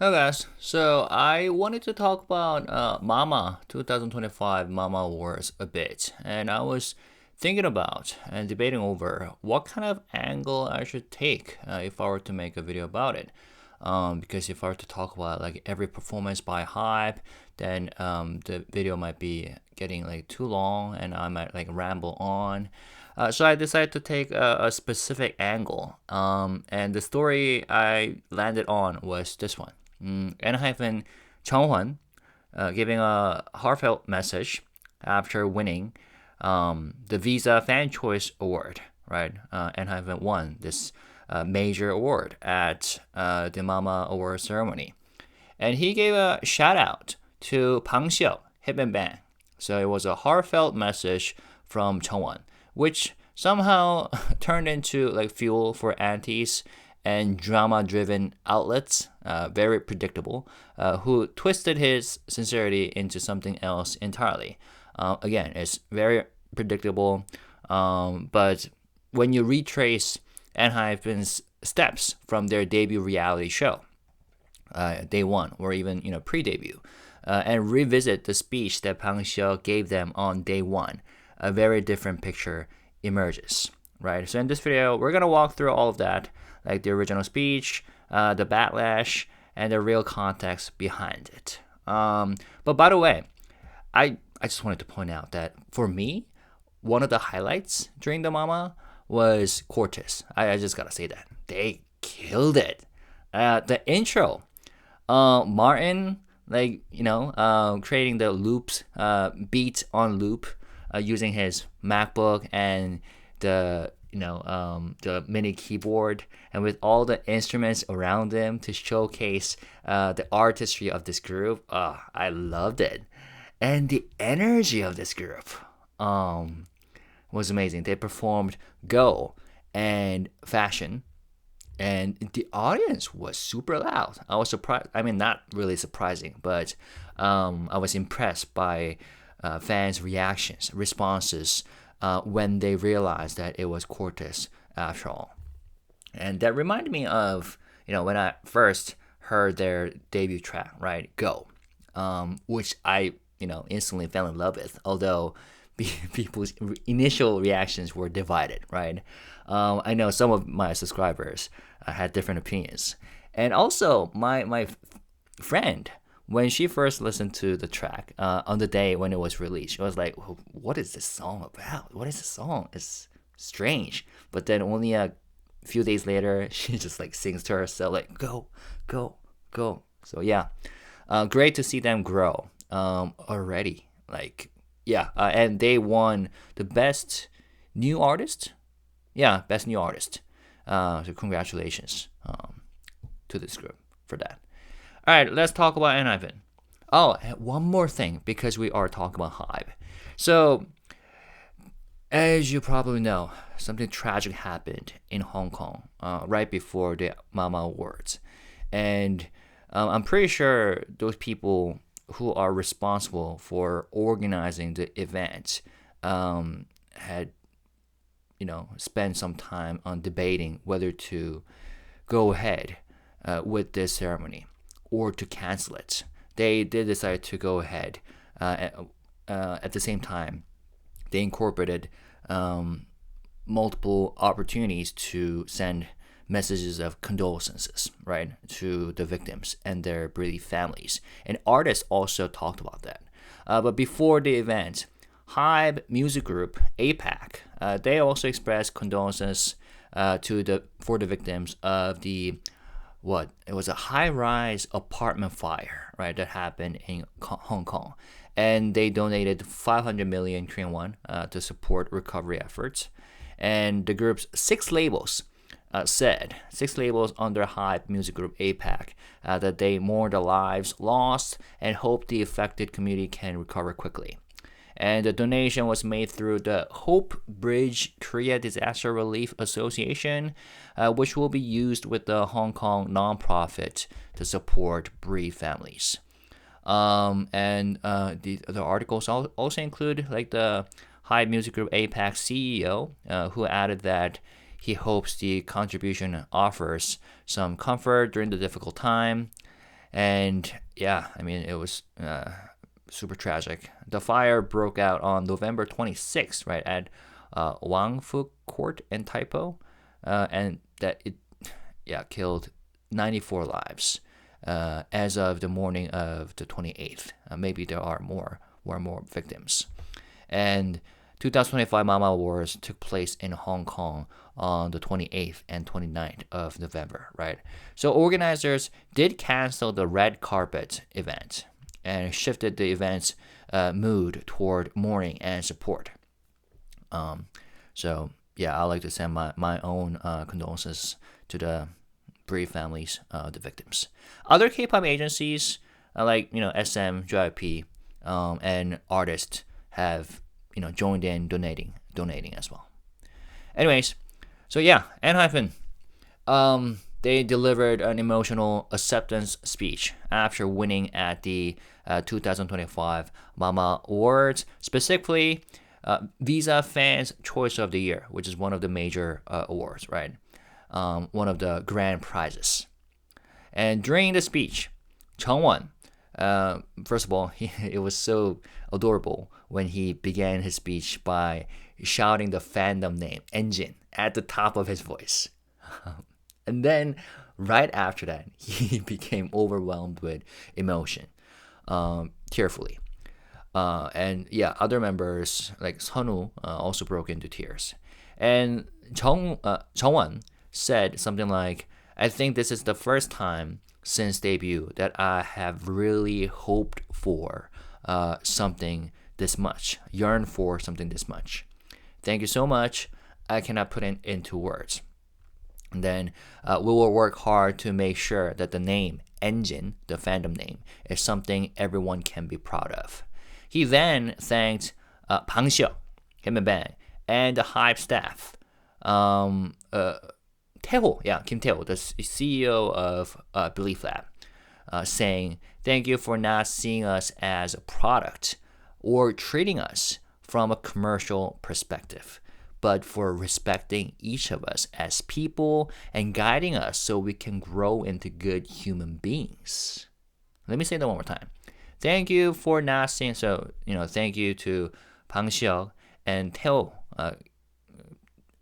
Hey guys, so I wanted to talk about Mama 2025 Mama Awards a bit, and I was thinking about and debating over what kind of angle I should take if I were to make a video about it. Because if I were to talk about like every performance by Hive, then the video might be getting like too long, and I might like ramble on. So I decided to take a specific angle, and the story I landed on was this one. 엔하이픈 Jungwon giving a heartfelt message after winning the Visa Fan Choice Award, right? ENHYPEN won this major award at the Mama Award ceremony. And he gave a shout out to Bang Si-hyuk, Hip and Bang. So it was a heartfelt message from Jungwon, which somehow turned into like fuel for antis and drama-driven outlets, very predictable, who twisted his sincerity into something else entirely. Again, it's very predictable, but when you retrace ENHYPEN's steps from their debut reality show, day one, or even pre-debut, and revisit the speech that Bang Si-hyuk gave them on day one, a very different picture emerges. Right. So in this video, we're gonna walk through all of that, like the original speech, the backlash, and the real context behind it. But by the way, I just wanted to point out that for me, one of the highlights during the Mama was Cortis. I just gotta say that they killed it. The intro, Martin, creating the loops, beat on loop, using his MacBook and the mini keyboard, and with all the instruments around him to showcase the artistry of this group. I loved it, and the energy of this group was amazing. They performed Go and Fashion, and the audience was super loud. I was surprised. I mean, not really surprising, but I was impressed by fans' reactions, responses, when they realized that it was Cortis after all. And that reminded me of, when I first heard their debut track, right, Go, which I, instantly fell in love with, although people's initial reactions were divided, right? I know some of my subscribers had different opinions. And also, my friend, when she first listened to the track on the day when it was released, she was like, what is this song about? What is this song? It's strange. But then only a few days later, she just like sings to herself, like, go, go, go. So yeah, great to see them grow already. Like, yeah, and they won the best new artist. Yeah, best new artist. So congratulations to this group for that. All right, let's talk about ENHYPEN. Oh, and one more thing, because we are talking about Hive. So, as you probably know, something tragic happened in Hong Kong right before the Mama Awards. And I'm pretty sure those people who are responsible for organizing the event had, spent some time on debating whether to go ahead with this ceremony or to cancel it. They did decide to go ahead. At the same time, they incorporated multiple opportunities to send messages of condolences, right, to the victims and their bereaved families. And artists also talked about that. But before the event, HYBE music group APAC, they also expressed condolences for the victims of it was a high-rise apartment fire, right, that happened in Hong Kong. And they donated 500 million Korean won to support recovery efforts. And the group's six labels under HYBE Music Group APAC, that they mourn the lives lost and hope the affected community can recover quickly. And the donation was made through the Hope Bridge Korea Disaster Relief Association, which will be used with the Hong Kong nonprofit to support bereaved families. And the articles also include like the HYBE Music Group APAC CEO, who added that he hopes the contribution offers some comfort during the difficult time. And yeah, I mean, it was super tragic. The fire broke out on November 26th, right, at Wangfu Court in Taipo, and that it, yeah, killed 94 lives as of the morning of the 28th. Maybe there are more victims. And 2025 Mama Awards took place in Hong Kong on the 28th and 29th of November, right? So organizers did cancel the red carpet event and shifted the event's mood toward mourning and support. So yeah, I'd like to send my own condolences to the bereaved families of the victims. Other K-pop agencies like SM, JYP, and artists have joined in donating as well. Anyways, so yeah, ENHYPEN, they delivered an emotional acceptance speech after winning at the 2025 Mama Awards, specifically Visa Fans Choice of the Year, which is one of the major awards, right? One of the grand prizes. And during the speech, Jungwon, first of all, it was so adorable when he began his speech by shouting the fandom name, ENGENE, at the top of his voice. And then, right after that, he became overwhelmed with emotion, tearfully. And yeah, other members like Sunoo also broke into tears. And Jungwon said something like, I think this is the first time since debut that I have really hoped for something this much, yearned for something this much. Thank you so much. I cannot put it into words. And then we will work hard to make sure that the name, ENGENE, the fandom name, is something everyone can be proud of. He then thanked Bang Si-hyuk, him and Bang, and the Hive staff. Kim Tae-ho, the CEO of Billiprap, saying, thank you for not seeing us as a product or treating us from a commercial perspective, but for respecting each of us as people and guiding us so we can grow into good human beings. Let me say that one more time. Thank you for not seeing, thank you to Bang Si-hyuk and Tae-ho,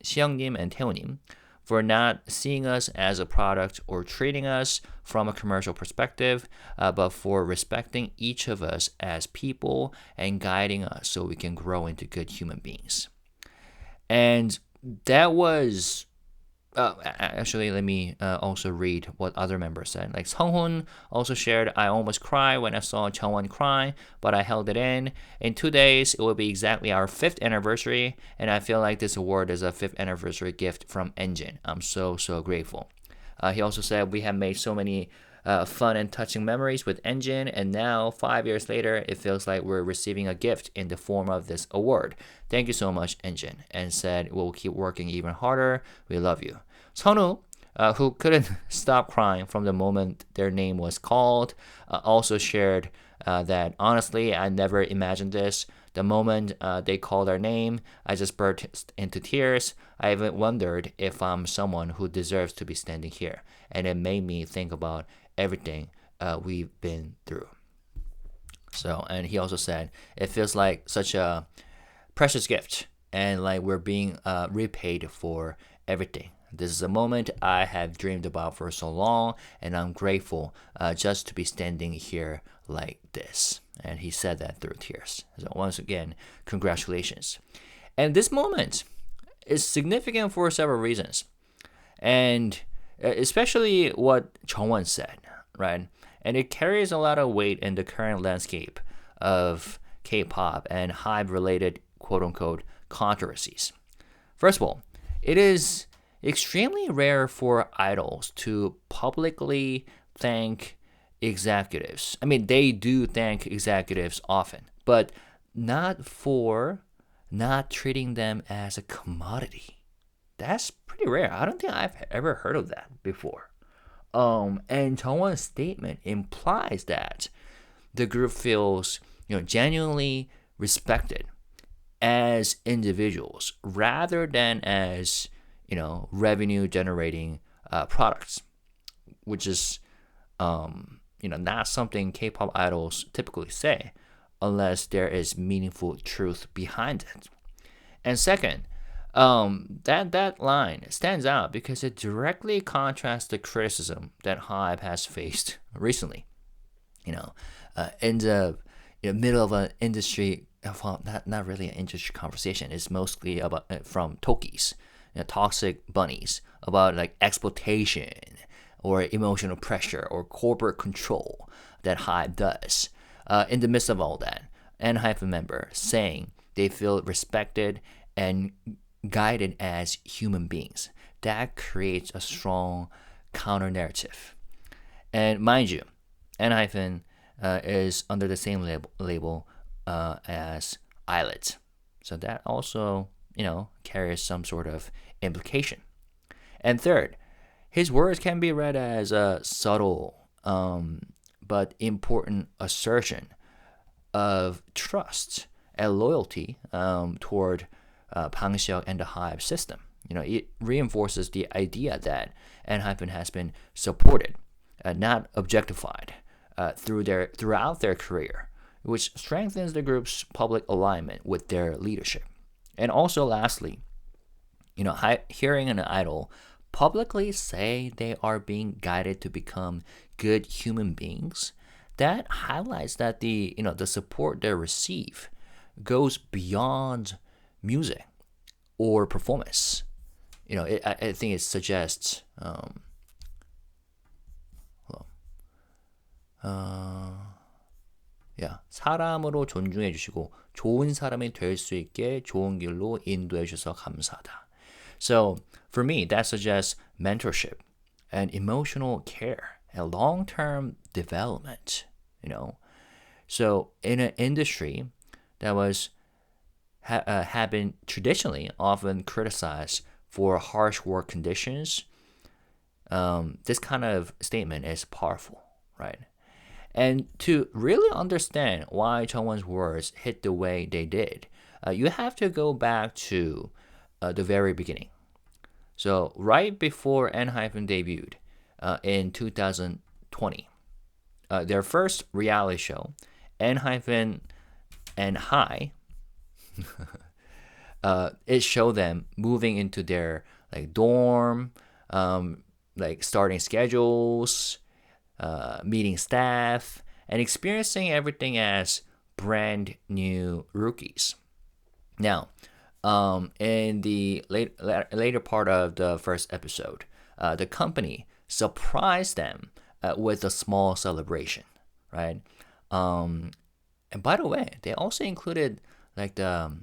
Si-hyuk-님 and Tae-ho-님, for not seeing us as a product or treating us from a commercial perspective, but for respecting each of us as people and guiding us so we can grow into good human beings. And that was, actually, let me also read what other members said. Like Sunghoon also shared, I almost cried when I saw Jungwon cry, but I held it in. In 2 days, it will be exactly our 5th anniversary, and I feel like this award is a 5th anniversary gift from ENGENE. I'm so grateful. He also said, we have made so many fun and touching memories with ENGENE, and now 5 years later, it feels like we're receiving a gift in the form of this award. Thank you so much, ENGENE, and said we'll keep working even harder. We love you. Sunoo, who couldn't stop crying from the moment their name was called, also shared that honestly, I never imagined this. The moment they called our name, I just burst into tears. I even wondered if I'm someone who deserves to be standing here, and it made me think about everything we've been through. So, and he also said, it feels like such a precious gift, and like we're being repaid for everything. This is a moment I have dreamed about for so long, and I'm grateful just to be standing here like this. And he said that through tears. So once again, congratulations. And this moment is significant for several reasons, and especially what Jungwon said, right? And it carries a lot of weight in the current landscape of K-pop and Hive-related quote-unquote controversies. First of all, it is extremely rare for idols to publicly thank executives. I mean, they do thank executives often, but not for not treating them as a commodity. That's pretty rare. I don't think I've ever heard of that before. And Jungwon's statement implies that the group feels, genuinely respected as individuals rather than as, revenue generating products, which is not something K-pop idols typically say unless there is meaningful truth behind it. And second, that line stands out because it directly contrasts the criticism that HYBE has faced recently. In the middle of an industry, well, not really an industry conversation. It's mostly about from Tokis, toxic bunnies, about like exploitation or emotional pressure or corporate control that HYBE does. In the midst of all that, ENHYPEN member saying they feel respected and guided as human beings. That creates a strong counter narrative. And mind you, ENHYPEN is under the same label as Islet. So that also, carries some sort of implication. And third, his words can be read as a subtle but important assertion of trust and loyalty toward Bang Si-hyuk and the Hive system. It reinforces the idea that ENHYPEN has been supported, not objectified, throughout their career, which strengthens the group's public alignment with their leadership. And also, lastly, hearing an idol publicly say they are being guided to become good human beings, that highlights that the support they receive goes beyond music or performance. I think it suggests 사람으로 존중해 주시고 좋은 사람이 될 수 있게 좋은 길로 인도해 주셔서 감사하다. So for me, that suggests mentorship and emotional care and long-term development. So in an industry that was have been traditionally often criticized for harsh work conditions, this kind of statement is powerful, right? And to really understand why Jungwon's words hit the way they did, you have to go back to the very beginning. So right before ENHYPEN debuted in 2020, their first reality show, ENHYPEN and HYBE, it showed them moving into their dorm, starting schedules, meeting staff, and experiencing everything as brand new rookies. Now, in the later part of the first episode, the company surprised them with a small celebration, right? And by the way, they also included the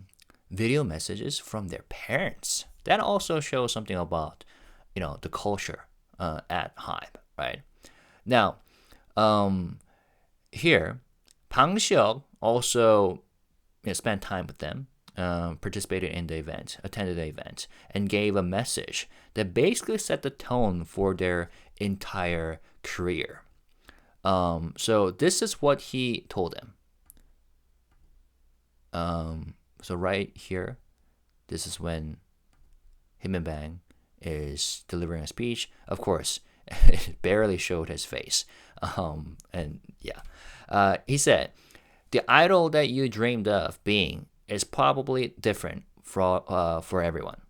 video messages from their parents. That also shows something about the culture at HYBE, right? Now, here, Bang Si-hyuk also spent time with them, participated in the event, attended the event, and gave a message that basically set the tone for their entire career. So this is what he told them. So right here, this is when him and Bang is delivering a speech. Of course, it barely showed his face. He said, "The idol that you dreamed of being is probably different for everyone.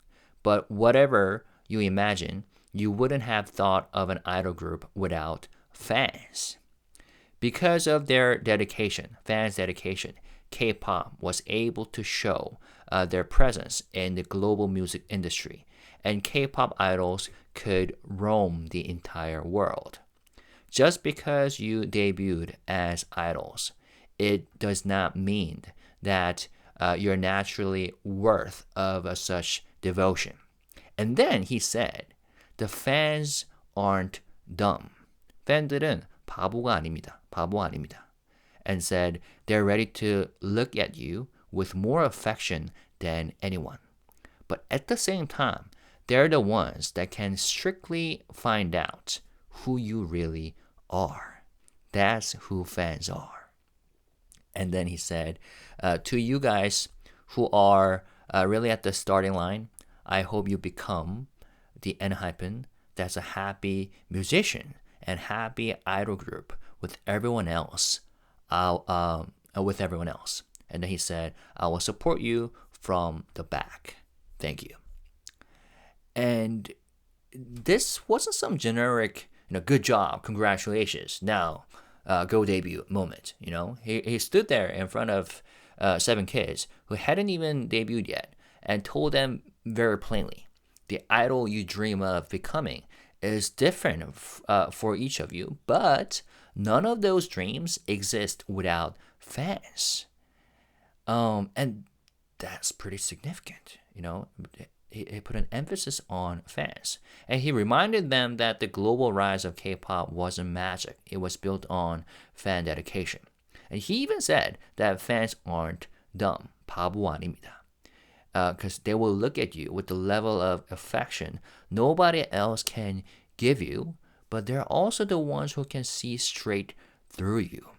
But whatever you imagine, you wouldn't have thought of an idol group without fans. Because of their dedication, fans' dedication, K-pop was able to show their presence in the global music industry, and K-pop idols could roam the entire world. Just because you debuted as idols, it does not mean that you're naturally worth of such devotion." And then he said, "The fans aren't dumb. 팬들은 바보 아닙니다. And said they're ready to look at you with more affection than anyone. But at the same time, they're the ones that can strictly find out who you really are. That's who fans are." And then he said, "To you guys who are really at the starting line, I hope you become the ENHYPEN that's a happy musician and happy idol group with everyone else. With everyone else. And then he said, I will support you from the back. Thank you. And this wasn't some generic, good job, congratulations, now go debut moment. He stood there in front of 7 kids who hadn't even debuted yet and told them very plainly, the idol you dream of becoming is different for each of you, but none of those dreams exist without fans. And that's pretty significant, He put an emphasis on fans. And he reminded them that the global rise of K-pop wasn't magic. It was built on fan dedication. And he even said that fans aren't dumb. 바보 아닙니다. Because they will look at you with the level of affection nobody else can give you, but they're also the ones who can see straight through you.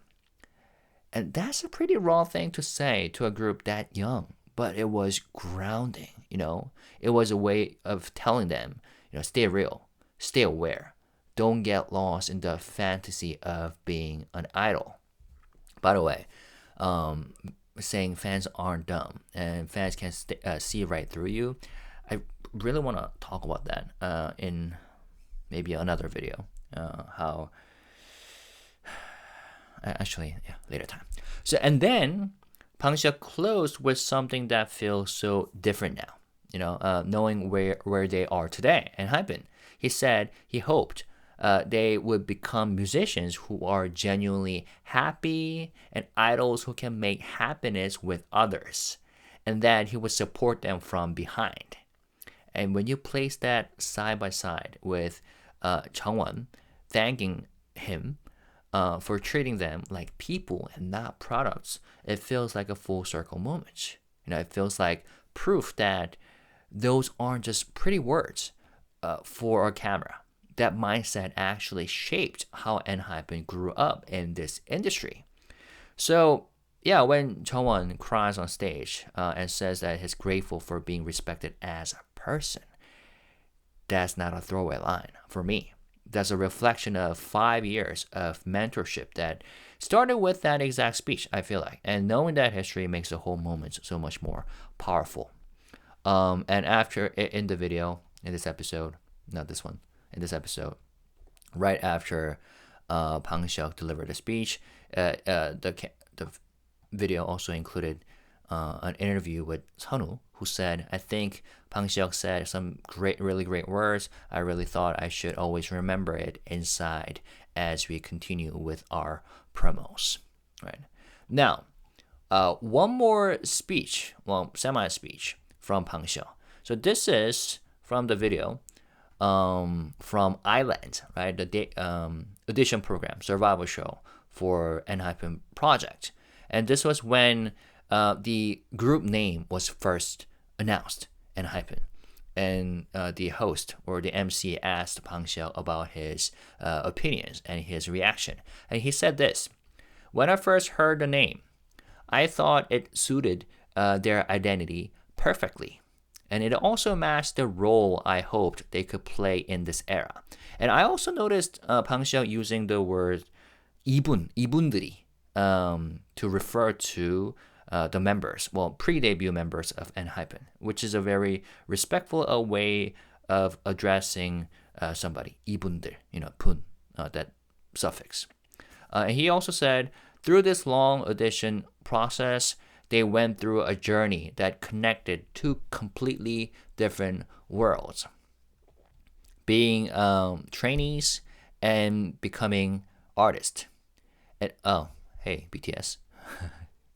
And that's a pretty raw thing to say to a group that young, but it was grounding, It was a way of telling them, stay real, stay aware, don't get lost in the fantasy of being an idol. By the way, saying fans aren't dumb and fans can see right through you, I really want to talk about that in maybe another video. Later time. So, and then Bang Si-hyuk closed with something that feels so different now, knowing where they are today. And ENHYPEN, he said he hoped they would become musicians who are genuinely happy and idols who can make happiness with others, and that he would support them from behind. And when you place that side by side with Jungwon thanking him for treating them like people and not products, it feels like a full circle moment. It feels like proof that those aren't just pretty words for a camera. That mindset actually shaped how ENHYPEN grew up in this industry. So, yeah, when Jungwon cries on stage and says that he's grateful for being respected as a person, that's not a throwaway line for me. That's a reflection of 5 years of mentorship that started with that exact speech, I feel like. And knowing that history makes the whole moment so much more powerful. And after, in the video, in this episode, not this one, in this episode, right after Bang Si-hyuk delivered the speech, the video also included an interview with Sunoo, who said, I think Bang Si-hyuk said some really great words. I really thought I should always remember it inside as we continue with our promos. Right now, one more speech, semi-speech from Bang Si-hyuk. So this is from the video from Island, right? The audition program, survival show for ENHYPEN project. And this was when the group name was first announced, ENHYPEN. And the host or the MC asked Bang Si-hyuk about his opinions and his reaction. And he said this: when I first heard the name, I thought it suited their identity perfectly. And it also matched the role I hoped they could play in this era. And I also noticed Bang Si-hyuk using the word 이분들이 to refer to the members, pre-debut members of ENHYPEN, which is a very respectful way of addressing somebody. 이분들, 분, that suffix. And he also said, through this long audition process, they went through a journey that connected two completely different worlds. Being trainees and becoming artists. And, hey, BTS.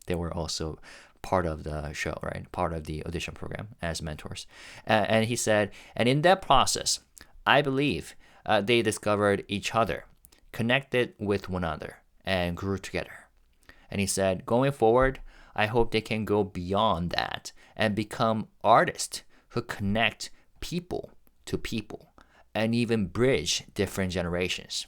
They were also part of the show, right? Part of the audition program as mentors. And he said, and in that process, I believe they discovered each other, connected with one another, and grew together. And he said, going forward, I hope they can go beyond that and become artists who connect people to people and even bridge different generations.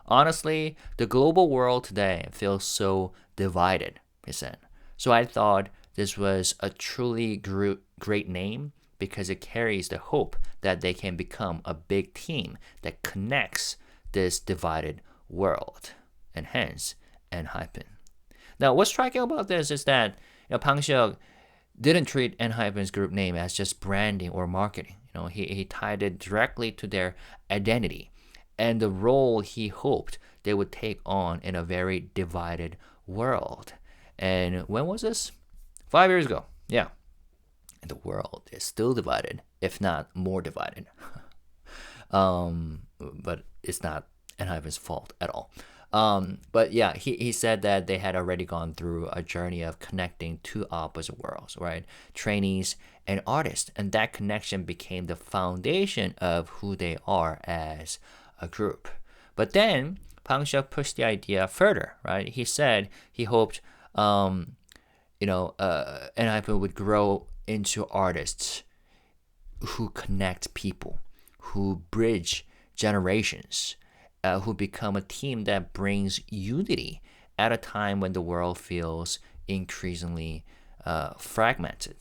Honestly, the global world today feels so divided, he said. So I thought this was a truly great name because it carries the hope that they can become a big team that connects this divided world. and hence ENHYPEN. Now, what's striking about this is that Bang Si-hyuk didn't treat ENHYPEN's group name as just branding or marketing. He tied it directly to their identity and the role he hoped they would take on in a very divided world. And when was this? 5 years ago. Yeah. And the world is still divided, if not more divided. But it's not ENHYPEN's fault at all. But yeah, he said that they had already gone through a journey of connecting two opposite worlds, right? Trainees and artists. And that connection became the foundation of who they are as a group. But then Bang Si-hyuk pushed the idea further, right? He said he hoped, ENHYPEN would grow into artists who connect people, who bridge generations, who become a team that brings unity at a time when the world feels increasingly fragmented.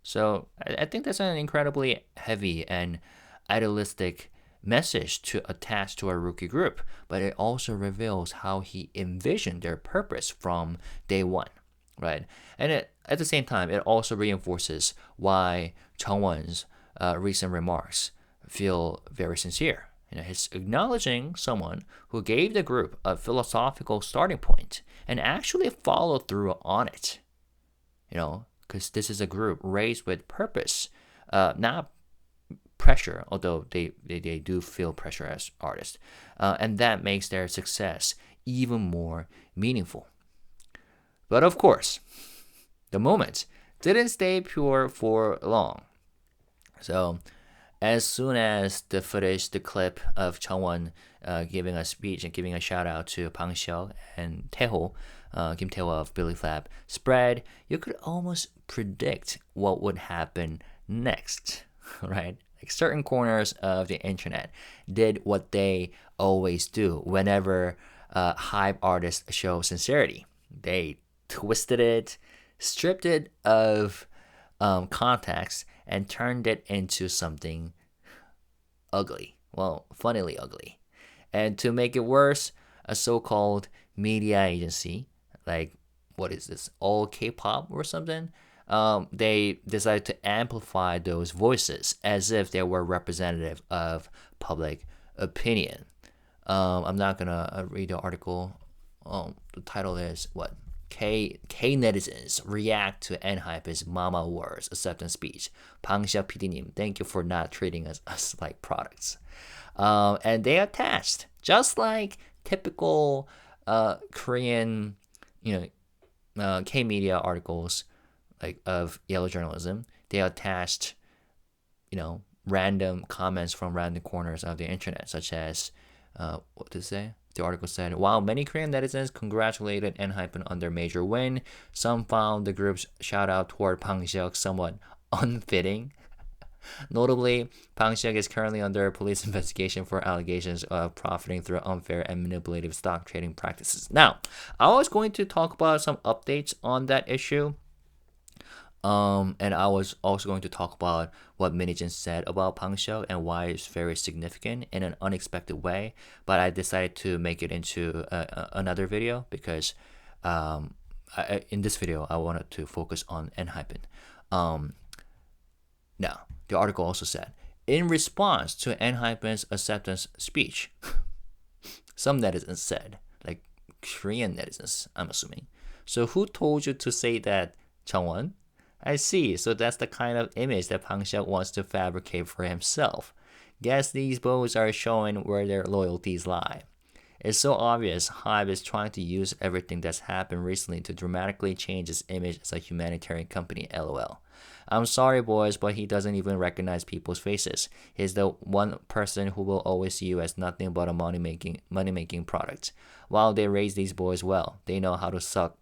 So I think that's an incredibly heavy and idealistic message to attach to a rookie group, but it also reveals how he envisioned their purpose from day one, right? And at the same time, it also reinforces why Jungwon's recent remarks feel very sincere. He's acknowledging someone who gave the group a philosophical starting point and actually followed through on it. Because this is a group raised with purpose, not pressure, although they do feel pressure as artists. And that makes their success even more meaningful. But of course, the moment didn't stay pure for long. So as soon as the footage, the clip of Jungwon giving a speech and giving a shout out to Bang Si-hyuk and Taeho, Kim Taeho of Billiprap, spread, you could almost predict what would happen next, right? Like certain corners of the internet did what they always do whenever HYBE artists show sincerity. They twisted it, stripped it of context, and turned it into something ugly. Well, funnily ugly. And to make it worse, a so-called media agency, like, what is this, all Kpop or something? They decided to amplify those voices as if they were representative of public opinion. I'm not gonna read the article. The title is what? K netizens react to ENHYPEN's Mama Wars acceptance speech. Bang Si-hyuk PD님, thank you for not treating us like products. And they attached, just like typical Korean, K-media articles, like of yellow journalism, they attached, random comments from random corners of the internet, such as, what to say? The article said, while many Korean netizens congratulated ENHYPEN on their major win, some found the group's shout out toward Bang Si-hyuk somewhat unfitting. Notably, Bang Si-hyuk is currently under police investigation for allegations of profiting through unfair and manipulative stock trading practices. Now, I was going to talk about some updates on that issue. And I was also going to talk about what Minijin said about Bang Si-hyuk and why it's very significant in an unexpected way. But I decided to make it into another video because in this video, I wanted to focus on ENHYPEN. Now, the article also said, in response to ENHYPEN's acceptance speech, some netizens said, like Korean netizens, I'm assuming. So who told you to say that, Jungwon? I see, so that's the kind of image that Bang Si-hyuk wants to fabricate for himself. Guess these boys are showing where their loyalties lie. It's so obvious HYBE is trying to use everything that's happened recently to dramatically change its image as a humanitarian company, lol. I'm sorry boys, but he doesn't even recognize people's faces. He's the one person who will always see you as nothing but a money-making product. While they raise these boys well, they know how to suck.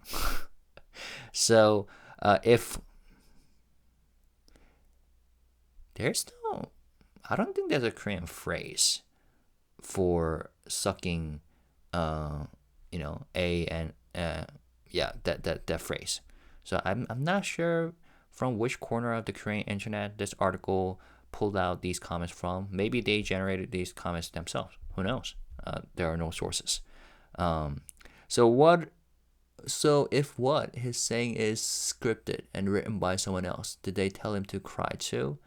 So, if... There's no... I don't think there's a Korean phrase for sucking, that phrase. So I'm not sure from which corner of the Korean internet this article pulled out these comments from. Maybe they generated these comments themselves. Who knows? There are no sources. Um, so what? So if what he's saying is scripted and written by someone else, did they tell him to cry too?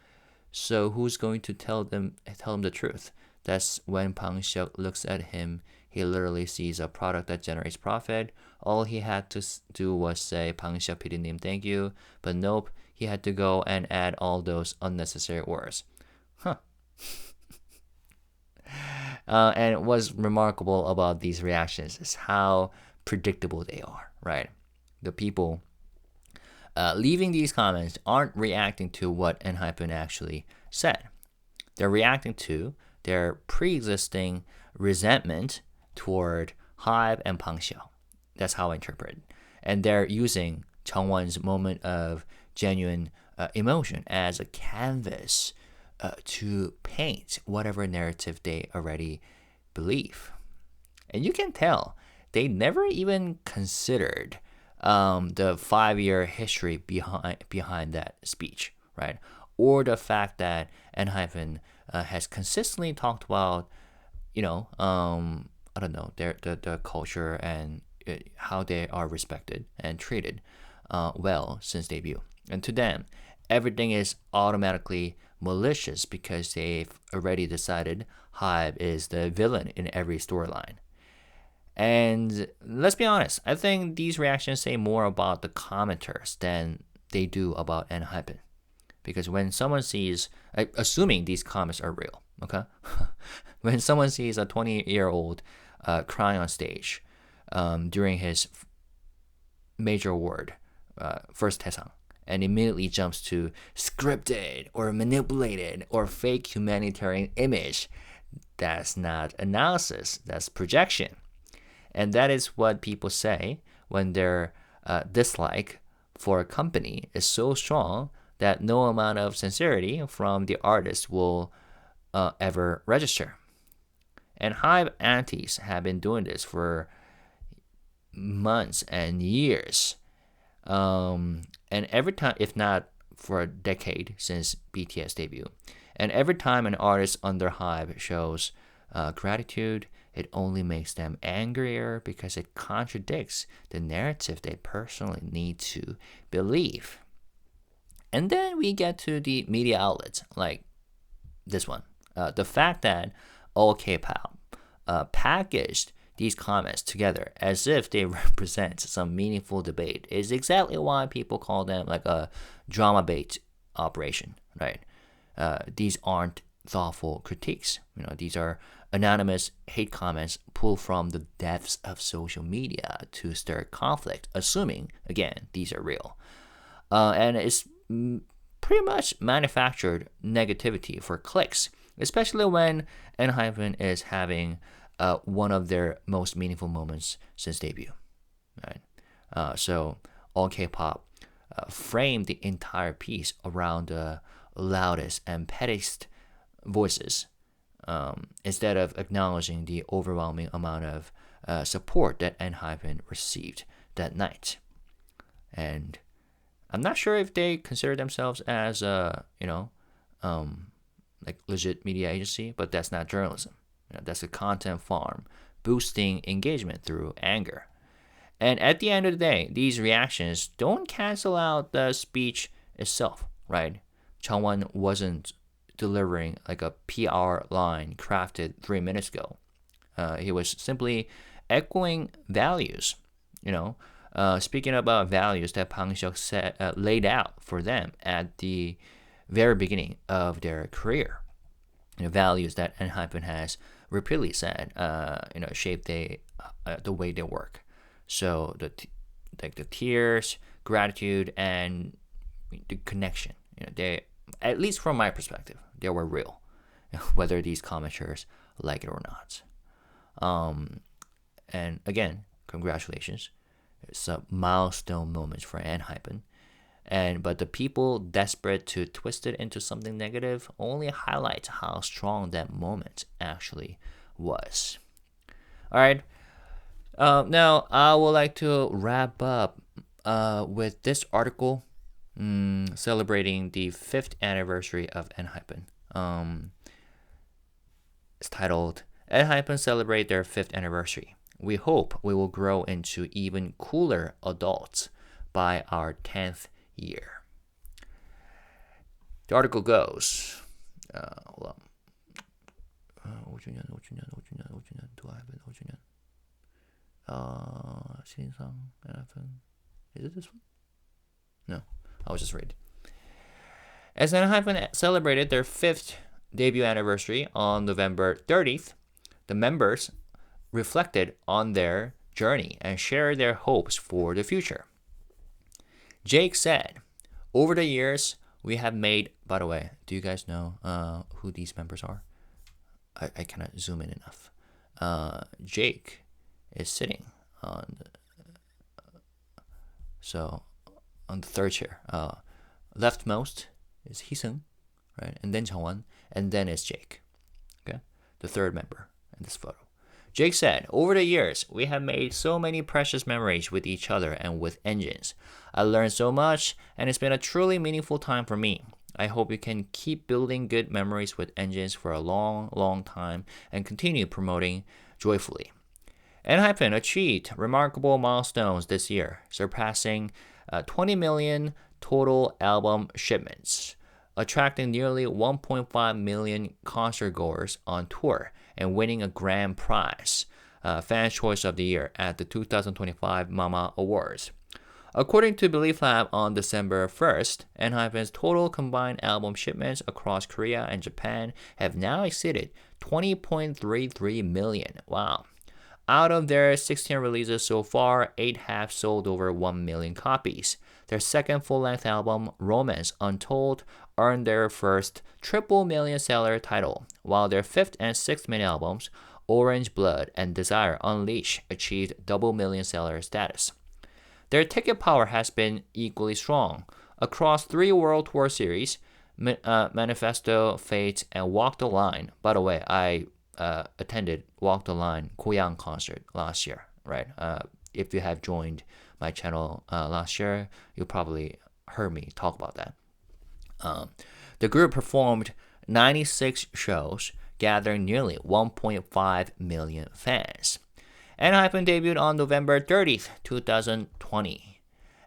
So who's going to tell him the truth? That's when Bang Si-hyuk looks at him. He literally sees a product that generates profit. All he had to do was say, Bang Si-hyuk PD님, thank you. But nope, he had to go and add all those unnecessary words. Huh. And what's remarkable about these reactions is how predictable they are, right? The people leaving these comments aren't reacting to what ENHYPEN actually said. They're reacting to their pre-existing resentment toward Hive and Bang Si-hyuk. That's how I interpret it. And they're using Jungwon's moment of genuine emotion as a canvas to paint whatever narrative they already believe. And you can tell they never even considered the 5-year history behind that speech, right? Or the fact that ENHYPEN has consistently talked about, I don't know, the culture and how they are respected and treated well since debut. And to them, everything is automatically malicious because they've already decided Hive is the villain in every storyline. And let's be honest, I think these reactions say more about the commenters than they do about ENHYPEN. Because when someone sees, assuming these comments are real, okay? When someone sees a 20-year-old crying on stage during his major award, first Heeseung, and immediately jumps to scripted or manipulated or fake humanitarian image, that's not analysis, that's projection. And that is what people say when their dislike for a company is so strong that no amount of sincerity from the artist will ever register. And Hive antis have been doing this for months and years. And every time, if not for a decade since BTS debut, and every time an artist under Hive shows gratitude, it only makes them angrier because it contradicts the narrative they personally need to believe. And then we get to the media outlets like this one. The fact that all Kpop packaged these comments together as if they represent some meaningful debate is exactly why people call them like a drama bait operation, right? These aren't thoughtful critiques. These are anonymous hate comments pulled from the depths of social media to stir conflict, assuming, again, these are real. And it's pretty much manufactured negativity for clicks, especially when ENHYPEN is having one of their most meaningful moments since debut. Right? So all K-pop framed the entire piece around the loudest and pettiest voices instead of acknowledging the overwhelming amount of support that ENHYPEN received that night. And I'm not sure if they consider themselves as a, like legit media agency, but that's not journalism. That's a content farm boosting engagement through anger. And at the end of the day, these reactions don't cancel out the speech itself, right? Jungwon wasn't delivering like a PR line crafted 3 minutes ago. He was simply echoing values, speaking about values that Bang Si-hyuk laid out for them at the very beginning of their career. Values that ENHYPEN has repeatedly said, shape the way they work. So the tears, gratitude, and the connection. They, at least from my perspective, they were real, whether these commenters like it or not. And again, congratulations. It's a milestone moment for ENHYPEN. But the people desperate to twist it into something negative only highlights how strong that moment actually was. All right. Now, I would like to wrap up with this article celebrating the 5th anniversary of ENHYPEN. It's titled, ENHYPEN Celebrate Their 5th Anniversary. We hope we will grow into even cooler adults by our 10th year. The article goes, hold on. 5주년. Do I have an 5주년? 신상, ENHYPEN. Is it this one? No, I was just reading. As ENHYPEN celebrated their 5th debut anniversary on November 30th, the members reflected on their journey and shared their hopes for the future. Jake said, over the years, we have made... By the way, do you guys know who these members are? I cannot zoom in enough. Jake is sitting on the third chair. Leftmost is Heeseung, right? And then Jungwon, and then is Jake. Okay? The third member in this photo. Jake said, over the years, we have made so many precious memories with each other and with ENGENE. I learned so much, and it's been a truly meaningful time for me. I hope you can keep building good memories with ENGENE for a long, long time and continue promoting joyfully. ENHYPEN achieved remarkable milestones this year, surpassing 20 million total album shipments, attracting nearly 1.5 million concert goers on tour, and winning a grand prize, Fan Choice of the Year at the 2025 Mama Awards. According to Billiprap on December 1st, ENHYPEN's total combined album shipments across Korea and Japan have now exceeded 20.33 million. Wow. Out of their 16 releases so far, 8 have sold over 1 million copies. Their second full-length album, Romance Untold, earned their first triple million seller title, while their 5th and 6th mini albums, Orange Blood and Desire Unleashed, achieved double million seller status. Their ticket power has been equally strong. Across 3 world tour series, Manifesto, Fate, and Walk the Line. By the way, I attended Walk the Line Goyang concert last year, right? If you have joined my channel last year, you probably heard me talk about that. The group performed 96 shows, gathering nearly 1.5 million fans. ENHYPEN debuted on November 30th, 2020,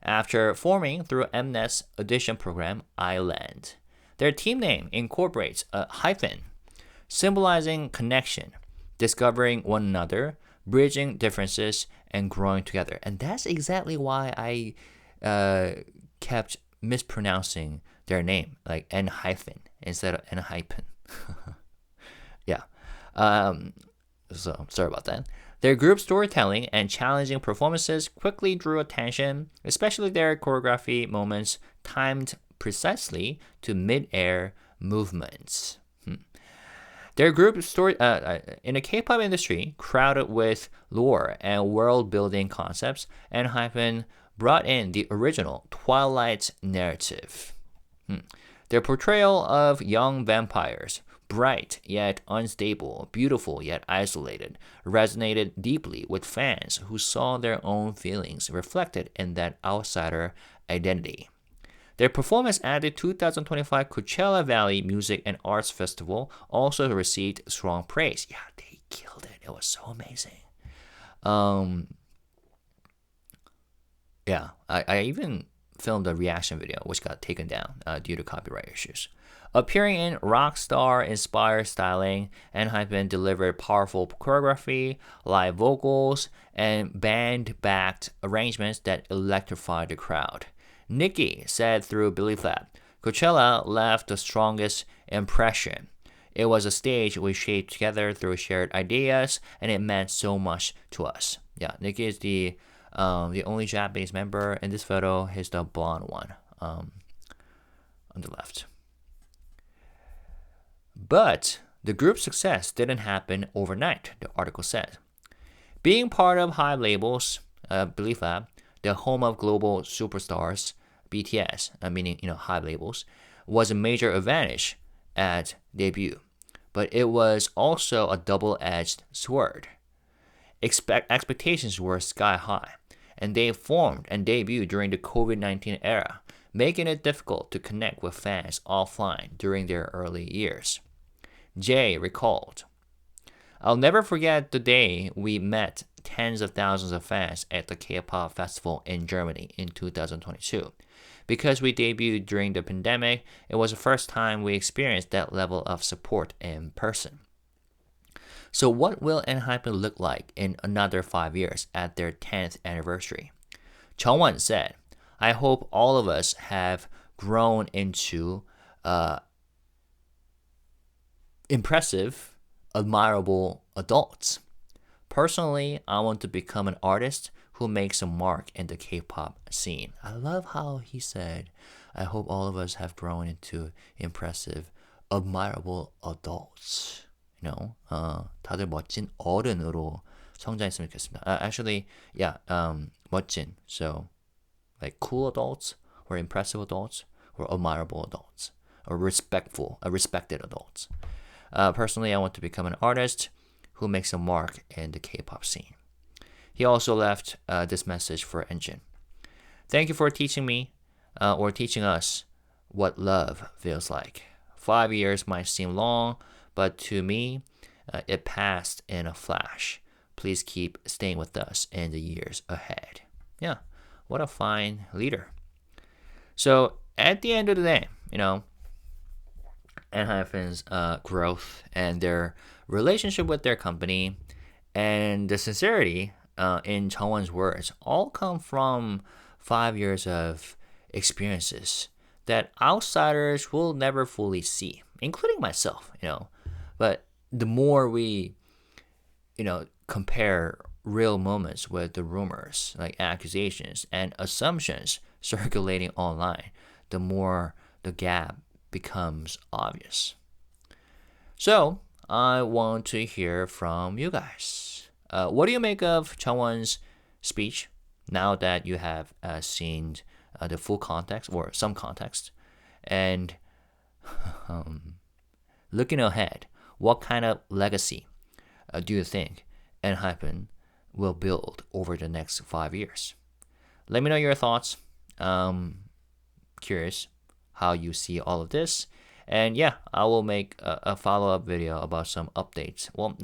after forming through Mnet's audition program, Island. Their team name incorporates a hyphen, symbolizing connection, discovering one another, bridging differences, and growing together. And that's exactly why I kept mispronouncing their name, like ENHYPEN instead of ENHYPEN. Yeah. So sorry about that. Their group storytelling and challenging performances quickly drew attention, especially their choreography moments timed precisely to mid-air movements. Their group story in the K-pop industry, crowded with lore and world-building concepts, ENHYPEN brought in the original Twilight narrative. Their portrayal of young vampires, bright yet unstable, beautiful yet isolated, resonated deeply with fans who saw their own feelings reflected in that outsider identity. Their performance at the 2025 Coachella Valley Music and Arts Festival also received strong praise. Yeah, they killed it. It was so amazing. I even filmed a reaction video, which got taken down due to copyright issues. Appearing in rock star-inspired styling, ENHYPEN delivered powerful choreography, live vocals, and band-backed arrangements that electrified the crowd. Nikki said through Billiprap, Coachella left the strongest impression. It was a stage we shaped together through shared ideas, and it meant so much to us. Yeah, Nikki is the only Japanese member in this photo. He's the blonde one on the left. But the group's success didn't happen overnight, the article said. Being part of HYBE labels, Billiprap, the home of global superstars, BTS, meaning HYBE labels, was a major advantage at debut. But it was also a double-edged sword. Expectations were sky high, and they formed and debuted during the COVID-19 era, making it difficult to connect with fans offline during their early years. Jay recalled, I'll never forget the day we met tens of thousands of fans at the K-pop festival in Germany in 2022. Because we debuted during the pandemic, it was the first time we experienced that level of support in person. So what will ENHYPEN look like in another 5 years at their 10th anniversary? Jungwon said, I hope all of us have grown into impressive, admirable adults. Personally, I want to become an artist who makes a mark in the K-pop scene. I love how he said, I hope all of us have grown into impressive, admirable adults. 다들 멋진 어른으로 성장했으면 좋겠습니다. Actually, yeah, 멋진. So, like cool adults, or impressive adults, or admirable adults, or respected adults. Personally, I want to become an artist who makes a mark in the K-pop scene. He also left this message for ENGENE. Thank you for teaching me, or teaching us, what love feels like. 5 years might seem long, but to me, it passed in a flash. Please keep staying with us in the years ahead. Yeah, what a fine leader. So at the end of the day, ENHYPEN's growth and their relationship with their company and the sincerity in Jungwon's words all come from 5 years of experiences that outsiders will never fully see, including myself, But the more we, compare real moments with the rumors, like accusations and assumptions circulating online, the more the gap becomes obvious. So, I want to hear from you guys. What do you make of Jungwon's speech now that you have seen the full context or some context? And looking ahead, what kind of legacy do you think ENHYPEN will build over the next 5 years? Let me know your thoughts. Curious how you see all of this. And yeah, I will make a follow-up video about some updates. Well,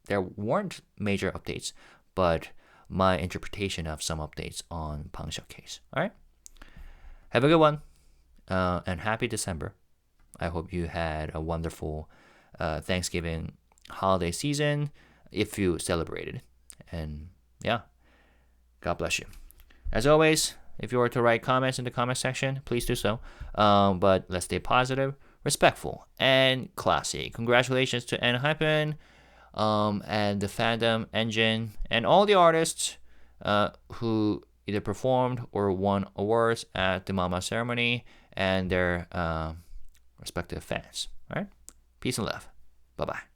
there weren't major updates, but my interpretation of some updates on Bang Si-hyuk case. All right? Have a good one, and happy December. I hope you had a wonderful Thanksgiving holiday season if you celebrated. And yeah, God bless you. As always, if you were to write comments in the comment section, please do so. But let's stay positive, respectful, and classy. Congratulations to ENHYPEN and the fandom, ENGENE, and all the artists who either performed or won awards at the Mama ceremony and their respective fans. All right? Peace and love. Bye-bye.